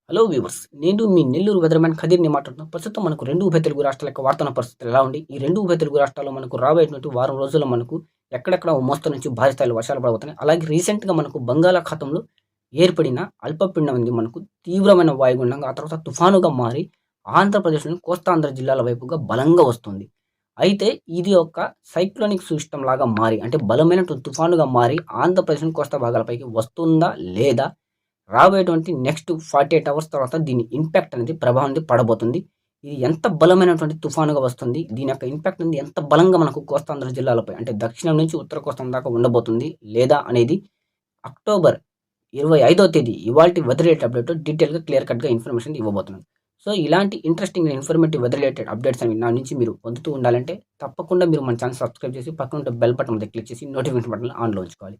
Hello viewers, నేను మీ Nellore weatherman ఖదీర్‌ని మాట్లాడుతున్నాను. ప్రస్తుతం మనకు 2 ఉభయ తెలుగు రాష్ట్రాల యొక్క వాతావరణ పరిస్థితులు ఎలా ఉండి, ఈ 2 ఉభయ తెలుగు రాష్ట్రాల్లో మనకు రాబోయేటువంటి వారం రోజుల్లో మనకు ఎక్కడెక్కడ ఓ మోస్తరు నుంచి భారీ స్థాయిలో వర్షాలు పడబోతున్నాయి. అలాగే రీసెంట్‌గా మనకు బంగాళాఖాతంలో ఏర్పడిన అల్పపీడనం అనేది మనకు తీవ్రమైన వాయుగుండంగా, ఆ తర్వాత తుఫానుగా మారి ఆంధ్రప్రదేశ్‌లోని కోస్తాంధ్ర జిల్లాల వైపుగా బలంగా వస్తుంది. అయితే ఇది ఒక సైక్లోనిక్ సిస్టమ్ లాగా మారి, అంటే బలమైనటువంటి తుఫానుగా మారి ఆంధ్రప్రదేశ్‌లోని కోస్తా భాగాలపైకి వస్తుందా? లేదా? రాబోయేటువంటి నెక్స్ట్ 48 అవర్స్ తర్వాత దీని ఇంపాక్ట్ అనేది ప్రభావం అనేది పడబోతుంది. ఇది ఎంత బలమైనటువంటి తుఫానుగా వస్తుంది, దీని యొక్క ఇంపాక్ట్ అనేది ఎంత బలంగా మనకు కోస్తాంధ్ర జిల్లాలపై అంటే దక్షిణం నుంచి ఉత్తర కోస్తా దాకా ఉండబోతుంది లేదా అనేది అక్టోబర్ 25వ తేదీ ఇవాల్టి వెదర్ రిలేటెడ్ అప్డేట్ డీటెయిల్గా క్లియర్ కట్గా ఇన్ఫర్మేషన్ ఇవ్వబోతున్నాను. సో ఇలాంటి interesting informative weather related updates అనేవి నా నుంచి మీరు పొందుతూ ఉండాలంటే తప్పకుండా మీరు మన ఛానల్ సబ్స్క్రైబ్ చేసి పక్కన ఉంటే బెల్ బటన్ మీద క్లిక్ చేసి నోటిఫికేషన్ బటన్ ఆన్లో ఉంచుకోవాలి.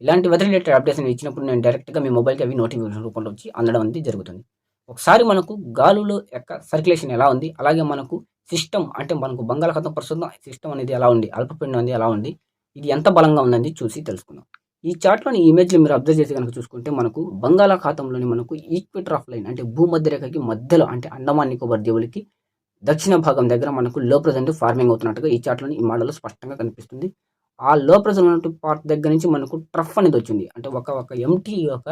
ఇలాంటి వెదర్ రిలేటెడ్ అప్డేట్స్ ఇచ్చినప్పుడు నేను డైరెక్ట్గా మీ మొబైల్కి అవి నోటిఫికేషన్ రూపంలో వచ్చి అందడం అనేది జరుగుతుంది. ఒకసారి మనకు గాలులో యొక్క సర్క్యులేషన్ ఎలా ఉంది, అలాగే మనకు సిస్టమ్ అంటే మనకు బంగాళాఖాతం ప్రస్తుతం సిస్టమ్ అనేది ఎలా ఉంది, అల్పపీడనం అనేది ఎలా ఉంది, ఇది ఎంత బలంగా ఉందని చూసి తెలుసుకుందాం. ఈ చార్ట్లోని ఇమేజ్లు మీరు అబ్జర్వ్ చేసి కనుక చూసుకుంటే మనకు బంగాళాఖాతంలోని మనకు ఈక్వేటర్ ఆఫ్ లైన్ అంటే భూమధ్య రేఖకి మధ్యలో అంటే అండమాన్ నికోబార్ దీవులకి దక్షిణ భాగం దగ్గర మనకు లో ప్రెజర్ ఫార్మింగ్ అవుతున్నట్టుగా ఈ చార్ట్లోని ఈ మోడల్లో స్పష్టంగా కనిపిస్తుంది. ఆ లో ప్రెజర్ ఉన్నటువంటి పార్ట్ దగ్గర నుంచి మనకు ట్రఫ్ అనేది వచ్చింది. అంటే ఒక ఎంటీ ఒక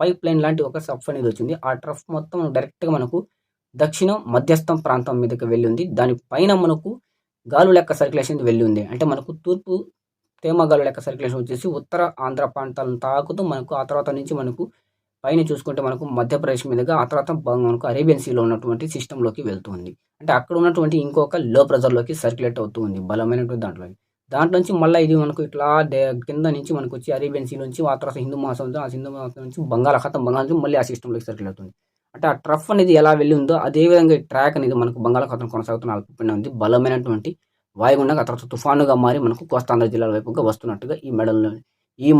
పైప్ లైన్ లాంటి ఒక సఫ్ అనేది వచ్చింది. ఆ ట్రఫ్ మొత్తం డైరెక్ట్గా మనకు దక్షిణం మధ్యస్థం ప్రాంతం మీదకి వెళ్ళి ఉంది. దానిపైన మనకు గాలుల యొక్క సర్క్యులేషన్ వెళ్ళి ఉంది. అంటే మనకు తూర్పు తేమ గాలుల యొక్క సర్క్యులేషన్ వచ్చేసి ఉత్తర ఆంధ్ర ప్రాంతాలను తాకుతూ మనకు ఆ తర్వాత నుంచి మనకు పైన చూసుకుంటే మనకు మధ్యప్రదేశ్ మీదుగా ఆ తర్వాత మనకు అరేబియన్ సీలో ఉన్నటువంటి సిస్టంలోకి వెళ్తుంది. అంటే అక్కడ ఉన్నటువంటి ఇంకొక లో ప్రెజర్లోకి సర్క్యులేట్ అవుతూ ఉంది బలమైనటువంటి దాంట్లో నుంచి మళ్ళీ ఇది మనకు ఇట్లా కింద నుంచి మనకు వచ్చి అరేబియన్ సీ నుంచి ఆ తర్వాత హిందూ మహాసముద్రం, ఆ హిందూ మహాసముద్రం నుంచి బంగాళాఖాతం మళ్ళీ ఆ సిస్టంలోకి సర్కిల్ అవుతుంది. అంటే ఆ ట్రఫ్ అనేది ఎలా వెళ్ళి ఉందో అదేవిధంగా ఈ ట్రాక్ అనేది మనకు బంగాళాఖాతం కొనసాగుతున్న అల్పపీడనం ఉంది బలమైనటువంటి వాయుగుండంగా ఆ తర్వాత తుఫానుగా మారి మనకు కోస్తాంధ్ర జిల్లాల వైపుగా వస్తున్నట్టుగా ఈ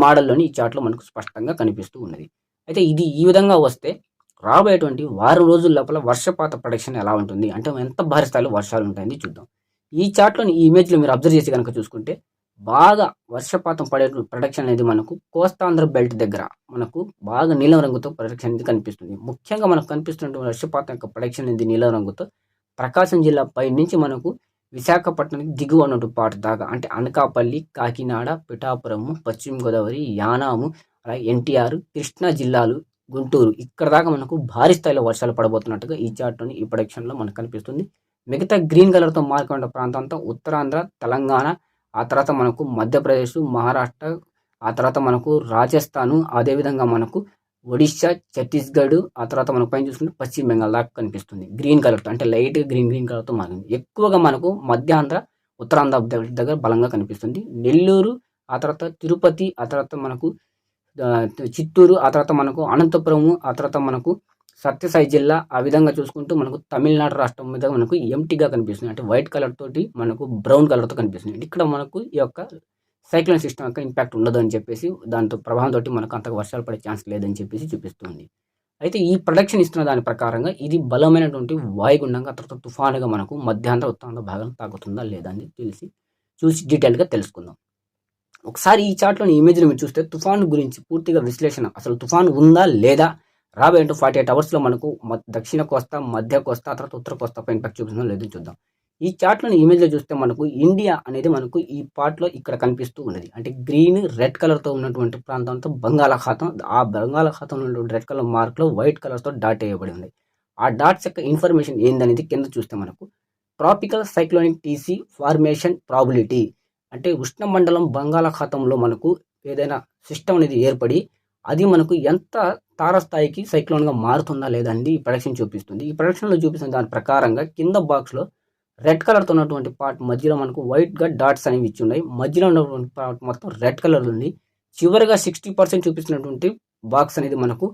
మోడల్లోని ఈ చార్ట్లో మనకు స్పష్టంగా కనిపిస్తూ ఉన్నది. అయితే ఇది ఈ విధంగా వస్తే రాబోయేటువంటి వారం రోజుల లోపల వర్షపాత ప్రొడిక్షన్ ఎలా ఉంటుంది, అంటే ఎంత భారీ స్థాయిలో వర్షాలు ఉంటాయని చూద్దాం. ఈ చార్ట్లోని ఈ ఇమేజ్లో మీరు అబ్జర్వ్ చేసి కనుక చూసుకుంటే బాగా వర్షపాతం పడే ప్రొడక్షన్ అనేది మనకు కోస్తాంధ్ర బెల్ట్ దగ్గర మనకు బాగా నీలం రంగుతో ప్రొడక్షన్ అనేది కనిపిస్తుంది. ముఖ్యంగా మనకు కనిపిస్తున్న వర్షపాతం యొక్క ప్రొడక్షన్ అనేది నీలం రంగుతో ప్రకాశం జిల్లా పై నుంచి మనకు విశాఖపట్నానికి దిగువ ఉన్నట్టు పాటు దాకా అంటే అనకాపల్లి, కాకినాడ, పిఠాపురము, పశ్చిమ గోదావరి, యానాము, అలాగే ఎన్టీఆర్, కృష్ణా జిల్లాలు, గుంటూరు ఇక్కడ దాకా మనకు భారీ స్థాయిలో వర్షాలు పడబోతున్నట్టుగా ఈ చార్ట్లోని ఈ ప్రొడక్షన్లో మనకు కనిపిస్తుంది. మిగతా గ్రీన్ కలర్తో మార్కున్న ప్రాంతం అంతా ఉత్తరాంధ్ర, తెలంగాణ, ఆ తర్వాత మనకు మధ్యప్రదేశ్, మహారాష్ట్ర, ఆ తర్వాత మనకు రాజస్థాను, అదేవిధంగా మనకు ఒడిశా, ఛత్తీస్గఢ్, ఆ తర్వాత మనకు పైన చూసుకుంటే పశ్చిమ బెంగాల్ దాకా కనిపిస్తుంది గ్రీన్ కలర్తో, అంటే లైట్ గ్రీన్ కలర్తో మారింది. ఎక్కువగా మనకు మధ్యాంధ్ర, ఉత్తరాంధ్ర దగ్గర బలంగా కనిపిస్తుంది. నెల్లూరు, ఆ తర్వాత తిరుపతి, ఆ తర్వాత మనకు చిత్తూరు, ఆ తర్వాత మనకు అనంతపురము, ఆ తర్వాత మనకు సత్యసాయి జిల్లా, ఆ విధంగా చూసుకుంటూ మనకు తమిళనాడు రాష్ట్రం మీద మనకు ఎంటీగా కనిపిస్తుంది. అంటే వైట్ కలర్ తోటి మనకు బ్రౌన్ కలర్తో కనిపిస్తుంది. ఇక్కడ మనకు ఈ యొక్క సైక్లోన్ సిస్టమ్ యొక్క ఇంపాక్ట్ ఉండదు అని చెప్పేసి దాంతో ప్రభావంతో మనకు అంతగా వర్షాలు పడే ఛాన్స్ లేదని చెప్పేసి చూపిస్తుంది. అయితే ఈ ప్రొడక్షన్ ఇస్తున్న దాని ప్రకారంగా ఇది బలమైనటువంటి వాయుగుండంగా తర్వాత తుఫానుగా మనకు మధ్యాంధ్ర ఉత్తరాంధ్ర భాగం తాకుతుందా లేదా అని చూసి డీటెయిల్గా తెలుసుకుందాం. ఒకసారి ఈ చార్ట్లోని ఇమేజ్ని మీరు చూస్తే తుఫాను గురించి పూర్తిగా విశ్లేషణ, అసలు తుఫాను ఉందా లేదా, రాబోయే 48 అవర్స్లో మనకు దక్షిణ కోస్తా, మధ్య కోస్తా, తర్వాత ఉత్తర కోస్తాపై ఇంపాక్ట్ చూపిస్తుందో లేదో చూద్దాం. ఈ చార్ట్లోని ఇమేజ్లో చూస్తే మనకు ఇండియా అనేది మనకు ఈ పార్ట్లో ఇక్కడ కనిపిస్తూ ఉన్నది. అంటే గ్రీన్, రెడ్ కలర్తో ఉన్నటువంటి ప్రాంతంతో బంగాళాఖాతం, ఆ బంగాళాఖాతంలో ఉన్నటువంటి రెడ్ కలర్ మార్క్లో వైట్ కలర్తో డాట్ వేయబడి ఉంది. ఆ డాట్స్ యొక్క ఇన్ఫర్మేషన్ ఏందనేది కింద చూస్తే మనకు tropical cyclonic TC formation probability, అంటే ఉష్ణమండలం బంగాళాఖాతంలో మనకు ఏదైనా సిస్టమ్ అనేది ఏర్పడి అది మనకు ఎంత తారస్థాయికి సైక్లోన్గా మారుతుందా లేదా అనేది ఈ ప్రొడక్షన్ చూపిస్తుంది. ఈ ప్రొడక్షన్లో చూపిస్తున్న దాని ప్రకారంగా కింద బాక్స్లో రెడ్ కలర్తో ఉన్నటువంటి పార్ట్ మధ్యలో మనకు వైట్గా డాట్స్ అనేవి ఇచ్చి ఉన్నాయి. మధ్యలో ఉన్నటువంటి పార్ట్ మొత్తం రెడ్ కలర్ ఉంది. చివరిగా 60% చూపిస్తున్నటువంటి బాక్స్ అనేది మనకు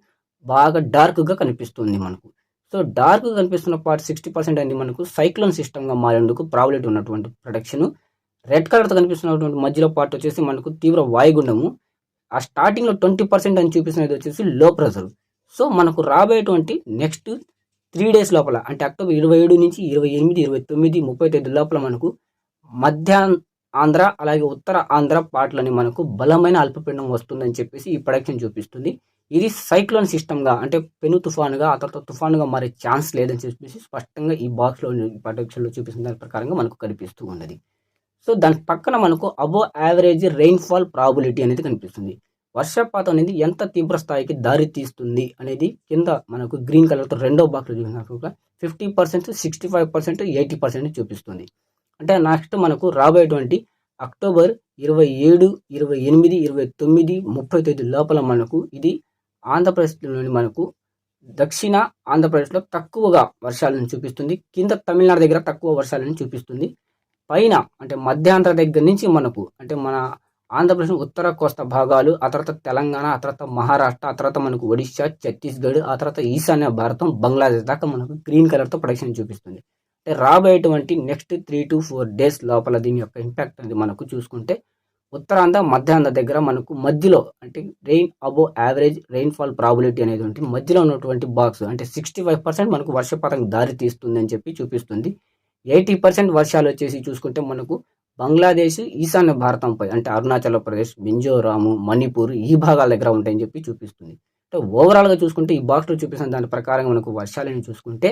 బాగా డార్క్గా కనిపిస్తుంది మనకు. సో డార్క్గా కనిపిస్తున్న పార్ట్ 60% అనేది మనకు సైక్లోన్ సిస్టమ్గా మారేందుకు ప్రాబిలిటీ ఉన్నటువంటి ప్రొడక్షను. రెడ్ కలర్తో కనిపిస్తున్నటువంటి మధ్యలో పార్ట్ వచ్చేసి మనకు తీవ్ర వాయుగుండము. ఆ స్టార్టింగ్లో 20% అని చూపిస్తున్నది వచ్చేసి లో ప్రెజర్. సో మనకు రాబోయేటువంటి నెక్స్ట్ 3 డేస్ లోపల అంటే అక్టోబర్ 27 నుంచి 28, 29, 30 తేదీ లోపల మనకు మధ్య ఆంధ్ర అలాగే ఉత్తర ఆంధ్ర పార్ట్లని మనకు బలమైన అల్పపీడనం వస్తుందని చెప్పేసి ఈ ప్రొడక్షన్ చూపిస్తుంది. ఇది సైక్లోన్ సిస్టమ్గా అంటే పెను తుఫానుగా ఆ తర్వాత తుఫానుగా మారే ఛాన్స్ లేదని చెప్పేసి స్పష్టంగా ఈ బాక్స్లో ప్రొటెక్షన్లో చూపిస్తున్న దాని ప్రకారంగా మనకు కనిపిస్తూ ఉన్నది. సో దాని పక్కన మనకు అబోవ్ యావరేజ్ రెయిన్ఫాల్ ప్రాబిలిటీ అనేది కనిపిస్తుంది. వర్షపాతం అనేది ఎంత తీవ్ర స్థాయికి దారి తీస్తుంది అనేది కింద మనకు గ్రీన్ కలర్తో రెండో బాక్స్లో చూసినట్టుగా 50%, 65%, 80% చూపిస్తుంది. అంటే నెక్స్ట్ మనకు రాబోయేటువంటి అక్టోబర్ 27, 28, 29, 30 తేదీ లోపల మనకు ఇది ఆంధ్రప్రదేశ్లోని మనకు దక్షిణ ఆంధ్రప్రదేశ్లో తక్కువగా వర్షాలను చూపిస్తుంది. కింద తమిళనాడు దగ్గర తక్కువ వర్షాలను చూపిస్తుంది. పైన అంటే మధ్యాంధ్ర దగ్గర నుంచి మనకు అంటే మన ఆంధ్రప్రదేశ్ ఉత్తర కోస్తా భాగాలు, ఆ తర్వాత తెలంగాణ, ఆ తర్వాత మహారాష్ట్ర, ఆ తర్వాత మనకు ఒడిశా, ఛత్తీస్గఢ్, ఆ తర్వాత ఈశాన్య భారతం, బంగ్లాదేశ్ దాకా మనకు గ్రీన్ కలర్తో ప్రొడక్షన్ చూపిస్తుంది. అంటే రాబోయేటువంటి నెక్స్ట్ 3 to 4 డేస్ లోపల దీని యొక్క ఇంపాక్ట్ అనేది మనకు చూసుకుంటే ఉత్తరాంధ్ర మధ్యాంధ్ర దగ్గర మనకు మధ్యలో అంటే rain above average rainfall probability అనేది ఉంటుంది. మధ్యలో ఉన్నటువంటి బాక్స్ అంటే 65% మనకు వర్షపాతం దారి తీస్తుంది అని చెప్పి చూపిస్తుంది. 80% వర్షాలు వచ్చేసి చూసుకుంటే మనకు బంగ్లాదేశ్, ఈశాన్య భారతంపై అంటే అరుణాచల్ ప్రదేశ్, మిజోరాము, మణిపూర్ ఈ భాగాల దగ్గర ఉంటాయని చెప్పి చూపిస్తుంది. అంటే ఓవరాల్గా చూసుకుంటే ఈ బాక్స్లో చూపిస్తున్న దాని ప్రకారంగా మనకు వర్షాలను చూసుకుంటే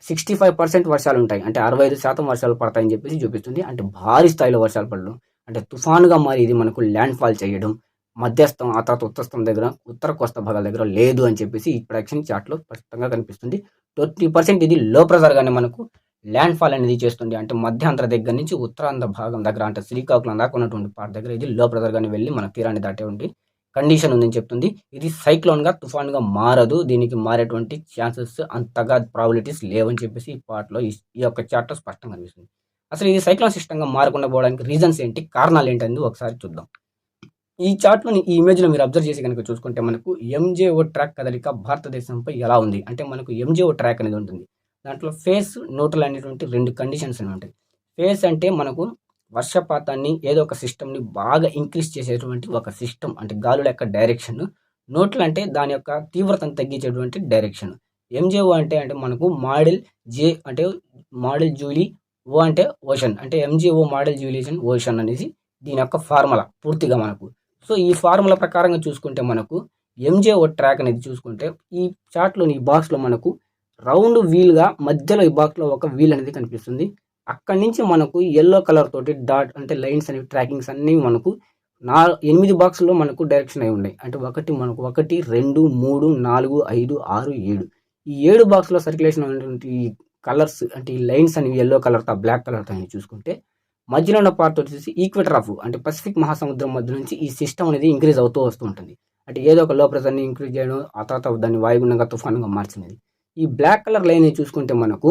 65% వర్షాలు ఉంటాయి. అంటే 65% వర్షాలు పడతాయని చెప్పేసి చూపిస్తుంది. అంటే భారీ స్థాయిలో వర్షాలు పడడం అంటే తుఫానుగా మారి ఇది మనకు ల్యాండ్ ఫాల్ చేయడం మధ్యస్థం ఆ తర్వాత ఉత్తస్థం దగ్గర ఉత్తర కోస్తా భాగాల దగ్గర లేదు అని చెప్పేసి ఈ ప్రొడక్షన్ చార్ట్లో స్పష్టంగా కనిపిస్తుంది. 20% ఇది లో ప్రెజర్గానే మనకు ల్యాండ్ ఫాల్ అనేది చేస్తుంది. అంటే మధ్యాంధ్ర దగ్గర నుంచి ఉత్తరాంధ్ర భాగం దగ్గర అంటే శ్రీకాకుళం దాకా ఉన్నటువంటి పార్ట్ దగ్గర ఇది లో ప్రెజర్గానే వెళ్ళి మన తీరాన్ని దాటేటువంటి కండిషన్ ఉందని చెప్తుంది. ఇది సైక్లోన్గా తుఫాన్గా మారదు. దీనికి మారేటువంటి ఛాన్సెస్ అంతగా ప్రాబిలిటీస్ లేవని చెప్పేసి ఈ పార్ట్లో ఈ యొక్క చార్ట్లో స్పష్టంగా కనిపిస్తుంది. అసలు ఇది సైక్లోన్ సిస్టంగా మారకుండా పోవడానికి రీజన్స్ ఏంటి, కారణాలు ఏంటనేది ఒకసారి చూద్దాం. ఈ చార్ట్లోని ఈ ఇమేజ్లో మీరు అబ్జర్వ్ చేసి కనుక చూసుకుంటే మనకు ఎంజేఓ ట్రాక్ కదలిక భారతదేశంపై ఎలా ఉంది అంటే మనకు ఎంజేఓ ట్రాక్ అనేది ఉంటుంది. దాంట్లో ఫేస్, న్యూట్రల్ అనేటువంటి 2 కండిషన్స్ అనేవి ఉంటాయి. ఫేస్ అంటే మనకు వర్షపాతాన్ని ఏదో ఒక సిస్టమ్ని బాగా ఇంక్రీజ్ చేసేటువంటి ఒక సిస్టమ్ అంటే గాలుల యొక్క డైరెక్షన్. న్యూట్రల్ అంటే దాని యొక్క తీవ్రతను తగ్గించేటువంటి డైరెక్షన్. ఎంజేఓ అంటే మనకు మోడల్ జే అంటే మోడల్ జూలీ, ఓ అంటే ఓషన్ అంటే ఎంజేఓ మోడల్ జూలియేషన్ ఓషన్ అనేది దీని యొక్క ఫార్ములా పూర్తిగా మనకు. సో ఈ ఫార్ములా ప్రకారంగా చూసుకుంటే మనకు ఎంజేఓ ట్రాక్ అనేది చూసుకుంటే ఈ చార్ట్లోని ఈ బాక్స్లో మనకు రౌండ్ వీల్గా మధ్యలో ఈ బాక్స్లో ఒక వీల్ అనేది కనిపిస్తుంది. అక్కడి నుంచి మనకు ఎల్లో కలర్ తోటి డాట్ అంటే లైన్స్ అనేవి ట్రాకింగ్స్ అన్నీ మనకు 8 బాక్సుల్లో మనకు డైరెక్షన్ అయి ఉన్నాయి. అంటే మనకు 1, 2, 3, 4, 5, 6, 7 ఈ 7 బాక్స్లో సర్క్యులేషన్ అనేటువంటి కలర్స్ అంటే ఈ లైన్స్ అనేవి ఎల్లో కలర్తో బ్లాక్ కలర్తో అని చూసుకుంటే మధ్యలో ఉన్న పార్ట్ వచ్చేసి ఈక్వేటర్ ఆఫ్ అంటే పసిఫిక్ మహాసముద్రం మధ్య నుంచి ఈ సిస్టమ్ అనేది ఇంక్రీజ్ అవుతూ వస్తూ ఉంటుంది. అంటే ఏదో ఒక లో ప్రెజర్ని ఇంక్రీజ్ చేయడం ఆ తర్వాత దాన్ని వాయుగుండంగా తుఫానుగా మార్చినది. ఈ బ్లాక్ కలర్ లైన్ చూసుకుంటే మనకు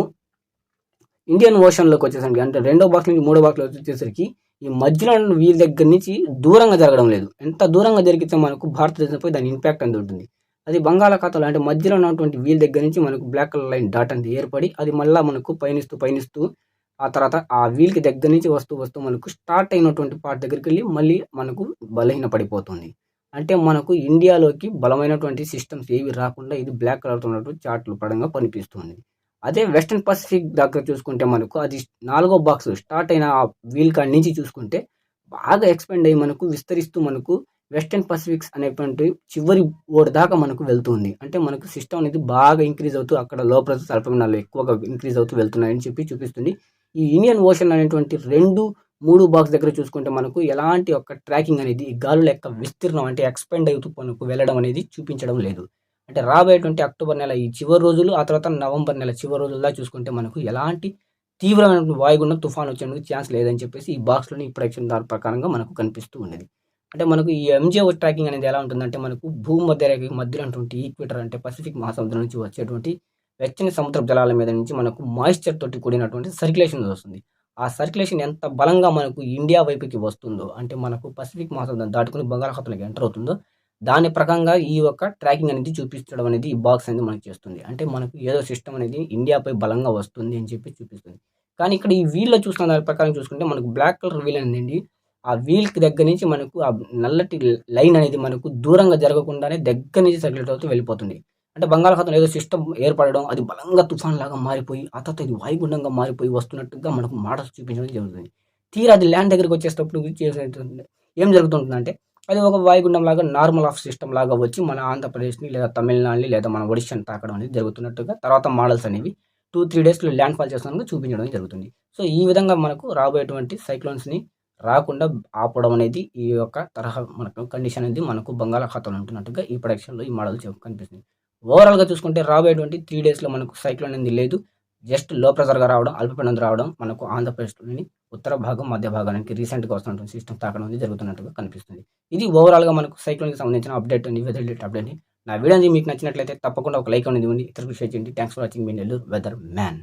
ఇండియన్ ఓషన్లోకి వచ్చేసరికి అంటే రెండో బాక్స్ నుంచి మూడో బాక్స్లో వచ్చేసరికి ఈ మధ్యలో వీళ్ళ దగ్గర నుంచి దూరంగా జరగడం లేదు. ఎంత దూరంగా జరిగితే మనకు భారతదేశంపై దాని ఇంపాక్ట్ అనేది ఉంటుంది. అది బంగాళాఖాతంలో అంటే మధ్యలో ఉన్నటువంటి వీల్ దగ్గర నుంచి మనకు బ్లాక్ కలర్ లైన్ డాట్ అనేది ఏర్పడి అది మళ్ళీ మనకు పయనిస్తూ ఆ తర్వాత ఆ వీల్కి దగ్గర నుంచి వస్తూ మనకు స్టార్ట్ అయినటువంటి పార్ట్ దగ్గరికి వెళ్ళి మళ్ళీ మనకు బలహీన పడిపోతుంది. అంటే మనకు ఇండియాలోకి బలమైనటువంటి సిస్టమ్స్ ఏవి రాకుండా ఇది బ్లాక్ కలర్తో ఉన్నటువంటి చార్ట్లు పడంగా కనిపిస్తుంది. అదే వెస్టర్న్ పసిఫిక్ దగ్గర చూసుకుంటే మనకు అది 4వ బాక్స్ స్టార్ట్ అయిన ఆ వీల్ కాడి నుంచి చూసుకుంటే బాగా ఎక్స్పెండ్ అయ్యి మనకు విస్తరిస్తూ మనకు వెస్టర్న్ పసిఫిక్స్ అనేటువంటి చివరి ఓడి దాకా మనకు వెళ్తుంది. అంటే మనకు సిస్టమ్ అనేది బాగా ఇంక్రీజ్ అవుతూ అక్కడ లో ప్రెజర్ అల్పపీడనాలు ఎక్కువగా ఇంక్రీజ్ అవుతూ వెళ్తున్నాయని చెప్పి చూపిస్తుంది. ఈ ఇండియన్ ఓషన్ అనేటువంటి 2, 3 బాక్స్ దగ్గర చూసుకుంటే మనకు ఎలాంటి ఒక ట్రాకింగ్ అనేది గాలుల యొక్క విస్తీర్ణం అంటే ఎక్స్పెండ్ అవుతూ మనకు వెళ్ళడం అనేది చూపించడం లేదు. అంటే రాబోయేటువంటి అక్టోబర్ నెల ఈ చివరి రోజులు ఆ తర్వాత నవంబర్ నెల చివరి రోజుల్లో చూసుకుంటే మనకు ఎలాంటి తీవ్రమైన వాయుగుండం తుఫాను వచ్చేందుకు ఛాన్స్ లేదని చెప్పేసి ఈ బాక్స్లోని ఈ ప్రొడక్షన్ దాని ప్రకారంగా మనకు కనిపిస్తూ ఉండేది. అంటే మనకు ఈ ఎంజేఓ ట్రాకింగ్ అనేది ఎలా ఉంటుందంటే మనకు భూమి మధ్యలో ఉన్నటువంటి ఈక్వేటర్ అంటే పసిఫిక్ మహాసముద్రం నుంచి వచ్చేటువంటి వెచ్చని సముద్ర జలాల మీద నుంచి మనకు మాయిశ్చర్ తోటి కూడినటువంటి సర్క్యులేషన్ వస్తుంది. ఆ సర్క్యులేషన్ ఎంత బలంగా మనకు ఇండియా వైపుకి వస్తుందో అంటే మనకు పసిఫిక్ మహాసముద్రం దాటుకుని బంగాళాఖాతంలోకి ఎంటర్ అవుతుందో దాని ప్రకారంగా ఈ యొక్క ట్రాకింగ్ అనేది చూపించడం అనేది ఈ బాక్స్ అనేది మనకు చేస్తుంది. అంటే మనకు ఏదో సిస్టమ్ అనేది ఇండియాపై బలంగా వస్తుంది అని చెప్పి చూపిస్తుంది. కానీ ఇక్కడ ఈ వీల్లో చూస్తున్న దాని ప్రకారం చూసుకుంటే మనకు బ్లాక్ కలర్ వీల్ అనేది ఆ వీల్కి దగ్గర నుంచి మనకు ఆ నల్లటి లైన్ అనేది మనకు దూరంగా జరగకుండానే దగ్గర నుంచి సర్క్యులేట్ అవుతూ వెళ్ళిపోతుంది. అంటే బంగాళాఖాతంలో ఏదో సిస్టమ్ ఏర్పడడం అది బలంగా తుఫాన్ లాగా మారిపోయి ఆ తర్వాత ఇది వాయుగుండంగా మారిపోయి వస్తున్నట్టుగా మనకు మోడల్స్ చూపించడం జరుగుతుంది. తీరా అది ల్యాండ్ దగ్గరికి వచ్చేటప్పుడు ఏం జరుగుతుంటుందంటే అది ఒక వాయుగుండం లాగా నార్మల్ ఆఫ్ సిస్టమ్ లాగా వచ్చి మన ఆంధ్రప్రదేశ్ని లేదా తమిళనాడుని లేదా మన ఒడిశాని తాకడం అనేది జరుగుతున్నట్టుగా తర్వాత మోడల్స్ అనేవి 2-3 డేస్లో ల్యాండ్ ఫాల్ చేస్తున్నట్టుగా చూపించడం జరుగుతుంది. సో ఈ విధంగా మనకు రాబోయేటువంటి సైక్లోన్స్ని రాకుండా ఆపడం అనేది ఈ యొక్క తరహా మనకు కండిషన్ అనేది మనకు బంగాళాఖాతంలో ఉంటున్నట్టుగా ఈ ప్రొడక్షన్లో ఈ మోడల్ కనిపిస్తుంది. ఓవరాల్గా చూసుకుంటే రాబోయేటువంటి 3 డేస్లో మనకు సైక్లోన్ అనేది లేదు. జస్ట్ లో ప్రెజర్గా రావడం, అల్పపీడనం రావడం మనకు ఆంధ్రప్రదేశ్లోని ఉత్తర భాగం, మధ్య భాగానికి రీసెంట్గా వస్తున్నటువంటి సిస్టమ్ తాకడం అనేది జరుగుతున్నట్టుగా కనిపిస్తుంది. ఇది ఓవరాల్గా మనకు సైక్లోన్కి సంబంధించిన అప్డేట్ అండి, వెదర్ రిలేటెడ్ అప్డేట్. నా వీడియో మీకు నచ్చినట్లయితే తప్పకుండా ఒక లైక్ అనేది ఇవ్వండి, ఇతరులకు షేర్ చేయండి. థ్యాంక్స్ ఫర్ వాచింగ్ మీ నెల్లూరు వెదర్ మ్యాన్.